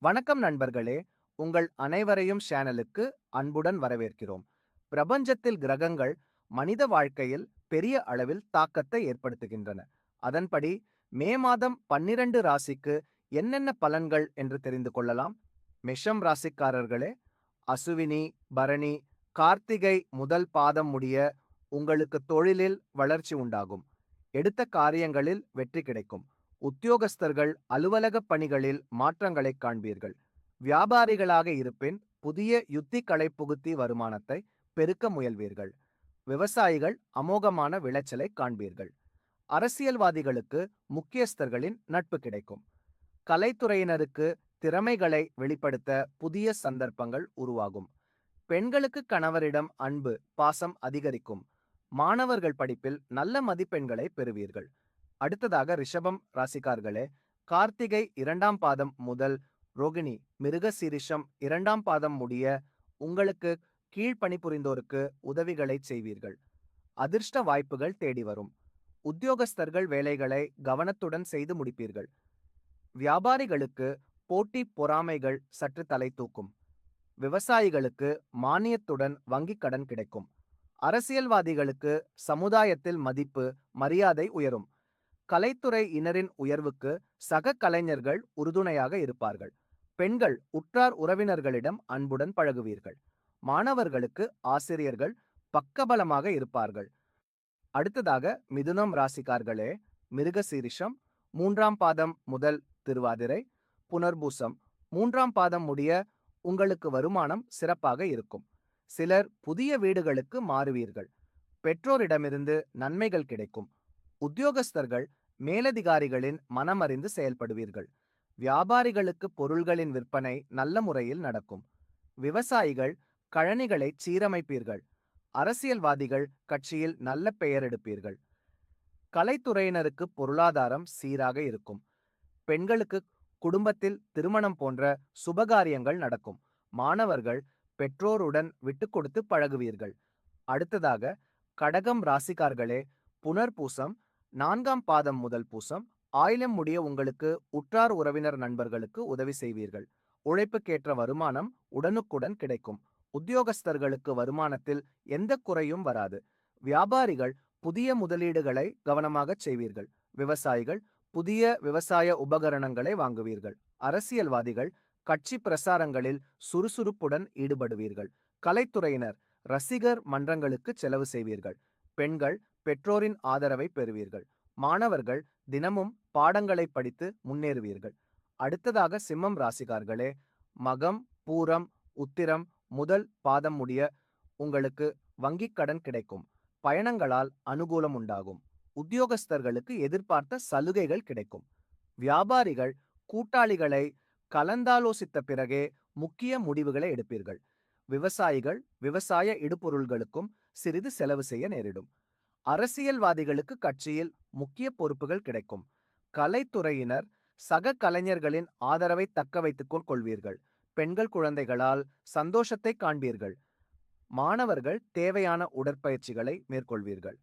வணக்கம் நண்பர்களே, உங்கள் அனைவரையும் சேனலுக்கு அன்புடன் வரவேற்கிறோம். பிரபஞ்சத்தில் கிரகங்கள் மனித வாழ்க்கையில் பெரிய அளவில் தாக்கத்தை ஏற்படுத்துகின்றன. அதன்படி மே மாதம் 12 ராசிக்கு என்னென்ன பலன்கள் என்று தெரிந்து கொள்ளலாம். மேஷம் ராசிக்காரர்களே, அசுவினி, பரணி, கார்த்திகை முதல் பாதம் முடிய உங்களுக்கு தொழிலில் வளர்ச்சி உண்டாகும். எடுத்த காரியங்களில் வெற்றி கிடைக்கும். உத்தியோகஸ்தர்கள் அலுவலக பணிகளில் மாற்றங்களை காண்பீர்கள். வியாபாரிகளாக இருப்பின் புதிய யுத்திகளை புகுத்தி வருமானத்தை பெருக்க முயல்வீர்கள். விவசாயிகள் அமோகமான விளைச்சலை காண்பீர்கள். அரசியல்வாதிகளுக்கு முக்கியஸ்தர்களின் நட்பு கிடைக்கும். கலைத்துறையினருக்கு திறமைகளை வெளிப்படுத்த புதிய சந்தர்ப்பங்கள் உருவாகும். பெண்களுக்கு கணவரிடம் அன்பு, பாசம் அதிகரிக்கும். மாணவர்கள் படிப்பில் நல்ல மதிப்பெண்களை பெறுவீர்கள். அடுத்ததாக ரிஷபம் ராசிக்கார்களே, கார்த்திகை 2ஆம் பாதம் முதல் ரோகிணி மிருகசீரிஷம் 2ஆம் பாதம் முடிய உங்களுக்கு கீழ்ப்பணிபுரிந்தோருக்கு உதவிகளை செய்வீர்கள். அதிர்ஷ்ட வாய்ப்புகள் தேடி வரும். உத்தியோகஸ்தர்கள் வேலைகளை கவனத்துடன் செய்து முடிப்பீர்கள். வியாபாரிகளுக்கு போட்டி பொறாமைகள் சற்று தலை தூக்கும். விவசாயிகளுக்கு மானியத்துடன் வங்கிக் கடன் கிடைக்கும். அரசியல்வாதிகளுக்கு சமுதாயத்தில் மதிப்பு, மரியாதை உயரும். கலைத்துறையினரின் உயர்வுக்கு சக கலைஞர்கள் உறுதுணையாக இருப்பார்கள். பெண்கள் உற்றார் உறவினர்களிடம் அன்புடன் பழகுவீர்கள். மாணவர்களுக்கு ஆசிரியர்கள் பக்கபலமாக இருப்பார்கள். அடுத்ததாக மிதுனம் ராசிக்கார்களே, மிருகசீரிஷம் 3ஆம் பாதம் முதல் திருவாதிரை, புனர்பூசம் 3ஆம் பாதம் முடிய உங்களுக்கு வருமானம் சிறப்பாக இருக்கும். சிலர் புதிய வீடுகளுக்கு மாறுவீர்கள். பெற்றோரிடமிருந்து நன்மைகள் கிடைக்கும். உத்தியோகஸ்தர்கள் மேலதிகாரிகளின் மனமறிந்து செயல்படுவீர்கள். வியாபாரிகளுக்கு பொருள்களின் விற்பனை நல்ல முறையில் நடக்கும். விவசாயிகள் கழனிகளை சீரமைப்பீர்கள். அரசியல்வாதிகள் கட்சியில் நல்ல பெயர் எடுப்பீர்கள். கலைத்துறையினருக்கு பொருளாதாரம் சீராக இருக்கும். பெண்களுக்கு குடும்பத்தில் திருமணம் போன்ற சுபகாரியங்கள் நடக்கும். மாணவர்கள் பெற்றோருடன் விட்டு கொடுத்து பழகுவீர்கள். அடுத்ததாக கடகம் ராசிக்கார்களே, புனர்பூசம் 4ஆம் பாதம் முதல் பூசம் ஆயிலம் முடிய உங்களுக்கு உற்றார் உறவினர் நண்பர்களுக்கு உதவி செய்வீர்கள். உழைப்புக்கேற்ற வருமானம் உடனுக்குடன் கிடைக்கும். உத்தியோகஸ்தர்களுக்கு வருமானத்தில் எந்த குறையும் வராது. வியாபாரிகள் புதிய முதலீடுகளை கவனமாகச் செய்வீர்கள். விவசாயிகள் புதிய விவசாய உபகரணங்களை வாங்குவீர்கள். அரசியல்வாதிகள் கட்சி பிரசாரங்களில் சுறுசுறுப்புடன் ஈடுபடுவீர்கள். கலைத்துறையினர் ரசிகர் மன்றங்களுக்கு செலவு செய்வீர்கள். பெண்கள் பெற்றோரின் ஆதரவை பெறுவீர்கள். மாணவர்கள் தினமும் பாடங்களை படித்து முன்னேறுவீர்கள். அடுத்ததாக சிம்மம் ராசிக்கார்களே, மகம், பூரம், உத்திரம் முதல் பாதம் முடிய உங்களுக்கு வங்கிக் கடன் கிடைக்கும். பயணங்களால் அனுகூலம் உண்டாகும். உத்தியோகஸ்தர்களுக்கு எதிர்பார்த்த சலுகைகள் கிடைக்கும். வியாபாரிகள் கூட்டாளிகளை கலந்தாலோசித்த பிறகே முக்கிய முடிவுகளை எடுப்பீர்கள். விவசாயிகள் விவசாய இடுபொருள்களுக்கும் சிறிது செலவு செய்ய நேரிடும். அரசியல்வாதிகளுக்கு கட்சியில் முக்கிய பொறுப்புகள் கிடைக்கும். கலைத்துறையினர் சக கலைஞர்களின் ஆதரவை தக்க வைத்துக் கொள்வீர்கள். பெண்கள் குழந்தைகளால் சந்தோஷத்தை காண்பீர்கள். மாணவர்கள் தேவையான உடற்பயிற்சிகளை மேற்கொள்வீர்கள்.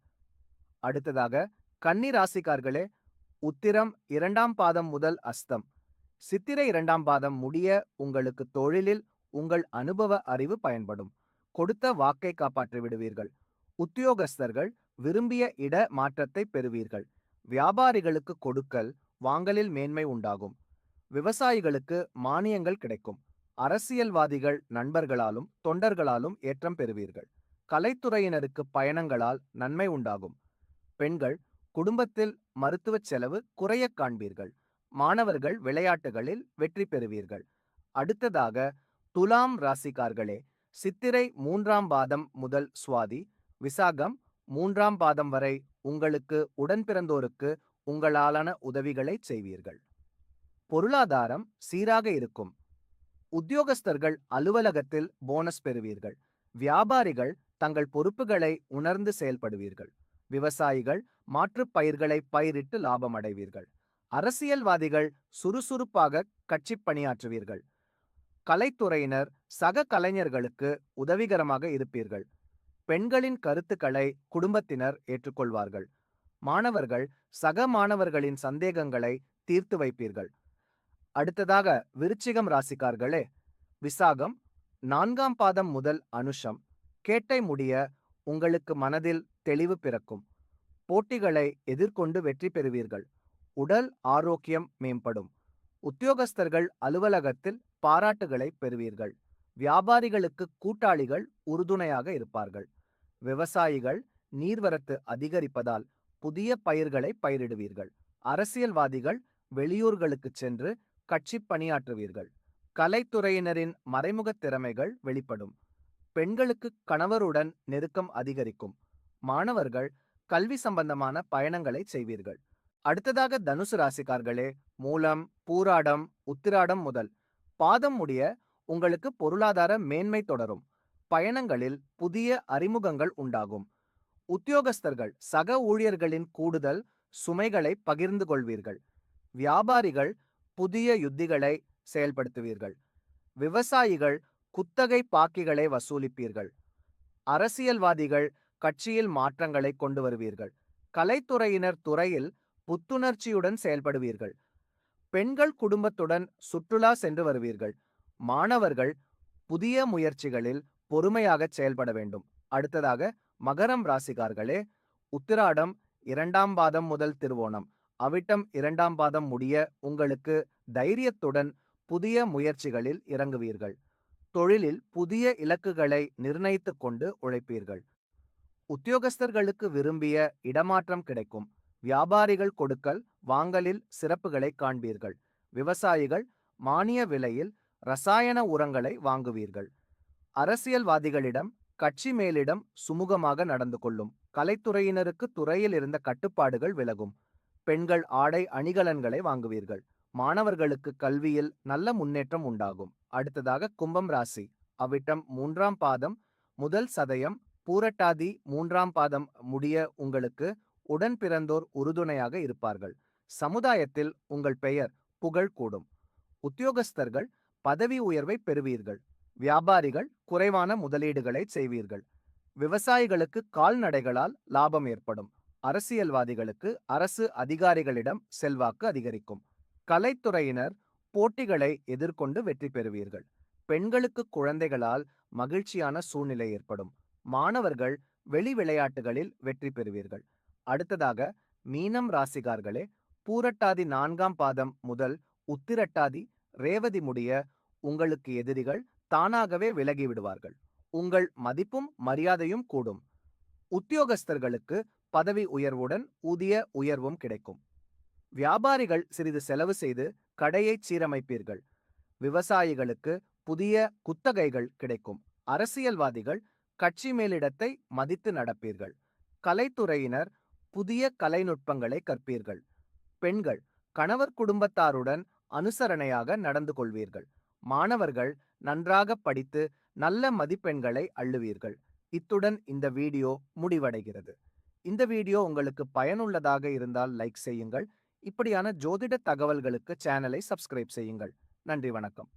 அடுத்ததாக கன்னி ராசிக்கார்களே, உத்திரம் 2ஆம் பாதம் முதல் அஸ்தம், சித்திரை 2ஆம் பாதம் முடிய உங்களுக்கு தொழிலில் உங்கள் அனுபவ அறிவு பயன்படும். கொடுத்த வாக்கை காப்பாற்றி விடுவீர்கள். உத்தியோகஸ்தர்கள் விரும்பிய இட மாற்றத்தை பெறுவீர்கள். வியாபாரிகளுக்கு கொடுக்கல் வாங்கலில் மேன்மை உண்டாகும். விவசாயிகளுக்கு மானியங்கள் கிடைக்கும். அரசியல்வாதிகள் நண்பர்களாலும் தொண்டர்களாலும் ஏற்றம் பெறுவீர்கள். கலைத்துறையினருக்கு பயணங்களால் நன்மை உண்டாகும். பெண்கள் குடும்பத்தில் மருத்துவ செலவு குறைய காண்பீர்கள். மாணவர்கள் விளையாட்டுகளில் வெற்றி பெறுவீர்கள். அடுத்ததாக துலாம் ராசிக்கார்களே, சித்திரை 3ஆம் பாதம் முதல் சுவாதி, விசாகம் 3ஆம் பாதம் வரை உங்களுக்கு உடன் பிறந்தோருக்கு உங்களாலான உதவிகளை செய்வீர்கள். பொருளாதாரம் சீராக இருக்கும். உத்தியோகஸ்தர்கள் அலுவலகத்தில் போனஸ் பெறுவீர்கள். வியாபாரிகள் தங்கள் பொறுப்புகளை உணர்ந்து செயல்படுவீர்கள். விவசாயிகள் மாற்றுப் பயிர்களை பயிரிட்டு லாபம் அடைவீர்கள். அரசியல்வாதிகள் சுறுசுறுப்பாக கட்சி பணியாற்றுவீர்கள். கலைத்துறையினர் சக கலைஞர்களுக்கு உதவிகரமாக இருப்பீர்கள். பெண்களின் கருத்துக்களை குடும்பத்தினர் ஏற்றுக்கொள்வார்கள். மாணவர்கள் சக மாணவர்களின் சந்தேகங்களை தீர்த்து வைப்பீர்கள். அடுத்ததாக விருச்சிகம் ராசிக்கார்களே, விசாகம் 4ஆம் பாதம் முதல் அனுஷம் கேட்டை முடிய உங்களுக்கு மனதில் தெளிவு பிறக்கும். போட்டிகளை எதிர்கொண்டு வெற்றி பெறுவீர்கள். உடல் ஆரோக்கியம் மேம்படும். உத்தியோகஸ்தர்கள் அலுவலகத்தில் பாராட்டுகளை பெறுவீர்கள். வியாபாரிகளுக்கு கூட்டாளிகள் உறுதுணையாக இருப்பார்கள். விவசாயிகள் நீர்வரத்து அதிகரிப்பதால் புதிய பயிர்களை பயிரிடுவீர்கள். அரசியல்வாதிகள் வெளியூர்களுக்கு சென்று கட்சி பணியாற்றுவீர்கள். கலைத்துறையினரின் மறைமுக திறமைகள் வெளிப்படும். பெண்களுக்கு கணவருடன் நெருக்கம் அதிகரிக்கும். மாணவர்கள் கல்வி சம்பந்தமான பயணங்களை செய்வீர்கள். அடுத்ததாக தனுசு ராசிக்கார்களே, மூலம், பூராடம், உத்திராடம் முதல் பாதம் முடிய உங்களுக்கு பொருளாதார மேன்மை தொடரும். பயணங்களில் புதிய அறிமுகங்கள் உண்டாகும். உத்தியோகஸ்தர்கள் சக ஊழியர்களின் கூடுதல் சுமைகளை பகிர்ந்து கொள்வீர்கள். வியாபாரிகள் புதிய யுத்திகளை செயல்படுத்துவீர்கள். விவசாயிகள் குத்தகை பாக்கிகளை வசூலிப்பீர்கள். அரசியல்வாதிகள் கட்சியில் மாற்றங்களை கொண்டு வருவீர்கள். கலைத்துறையினர் துறையில் புத்துணர்ச்சியுடன் செயல்படுவீர்கள். பெண்கள் குடும்பத்துடன் சுற்றுலா சென்று வருவீர்கள். மாணவர்கள் புதிய முயற்சிகளில் பொறுமையாக செயல்பட வேண்டும். அடுத்ததாக மகரம் ராசிக்கார்களே, உத்திராடம் 2ஆம் பாதம் முதல் திருவோணம், அவிட்டம் 2ஆம் பாதம் முடிய உங்களுக்கு தைரியத்துடன் புதிய முயற்சிகளில் இறங்குவீர்கள். தொழிலில் புதிய இலக்குகளை நிர்ணயித்துக் கொண்டு உழைப்பீர்கள். உத்தியோகஸ்தர்களுக்கு விரும்பிய இடமாற்றம் கிடைக்கும். வியாபாரிகள் கொடுக்கல் வாங்கலில் சிறப்புகளை காண்பீர்கள். விவசாயிகள் மானிய விலையில் ரசாயன உரங்களை வாங்குவீர்கள். அரசியல்வாதிகளிடம் கட்சி மேலிடம் சுமூகமாக நடந்து கொள்ளும். கலைத்துறையினருக்கு துறையில் இருந்த கட்டுப்பாடுகள் விலகும். பெண்கள் ஆடை அணிகலன்களை வாங்குவீர்கள். மாணவர்களுக்கு கல்வியில் நல்ல முன்னேற்றம் உண்டாகும். அடுத்ததாக கும்பம் ராசி, அவிட்டம் 3ஆம் பாதம் முதல் சதயம், பூரட்டாதி 3ஆம் பாதம் முடிய உங்களுக்கு உடன் பிறந்தோர் உறுதுணையாக இருப்பார்கள். சமுதாயத்தில் உங்கள் பெயர் புகழ் கூடும். உத்தியோகஸ்தர்கள் பதவி உயர்வை பெறுவீர்கள். வியாபாரிகள் குறைவான முதலீடுகளை செய்வீர்கள். விவசாயிகளுக்கு கால்நடைகளால் லாபம் ஏற்படும். அரசியல்வாதிகளுக்கு அரசு அதிகாரிகளிடம் செல்வாக்கு அதிகரிக்கும். கலைத்துறையினர் போட்டிகளை எதிர்கொண்டு வெற்றி பெறுவீர்கள். பெண்களுக்கு குழந்தைகளால் மகிழ்ச்சியான சூழ்நிலை ஏற்படும். மாணவர்கள் வெளி விளையாட்டுகளில் வெற்றி பெறுவீர்கள். அடுத்ததாக மீனம் ராசிகார்களே, பூரட்டாதி 4ஆம் பாதம் முதல் உத்திரட்டாதி ரேவதி முடிய உங்களுக்கு எதிரிகள் தானாகவே விலகி விடுவார்கள். உங்கள் மதிப்பும் மரியாதையும் கூடும். உத்தியோகஸ்தர்களுக்கு பதவி உயர்வுடன் ஊதிய உயர்வும் கிடைக்கும். வியாபாரிகள் சிறிது செலவு செய்து கடையை சீரமைப்பீர்கள். விவசாயிகளுக்கு புதிய குத்தகைகள் கிடைக்கும். அரசியல்வாதிகள் கட்சி மேலிடத்தை மதித்து நடப்பீர்கள். கலைத்துறையினர் புதிய கலைநுட்பங்களை கற்பீர்கள். பெண்கள் கணவர் குடும்பத்தாருடன் அனுசரணையாக நடந்து கொள்வீர்கள். மாணவர்கள் நன்றாக படித்து நல்ல மதிப்பெண்களை அள்ளுவீர்கள். இத்துடன் இந்த வீடியோ முடிவடைகிறது. இந்த வீடியோ உங்களுக்கு பயனுள்ளதாக இருந்தால் லைக் செய்யுங்கள். இப்படியான ஜோதிட தகவல்களுக்கு சேனலை சப்ஸ்கிரைப் செய்யுங்கள். நன்றி, வணக்கம்.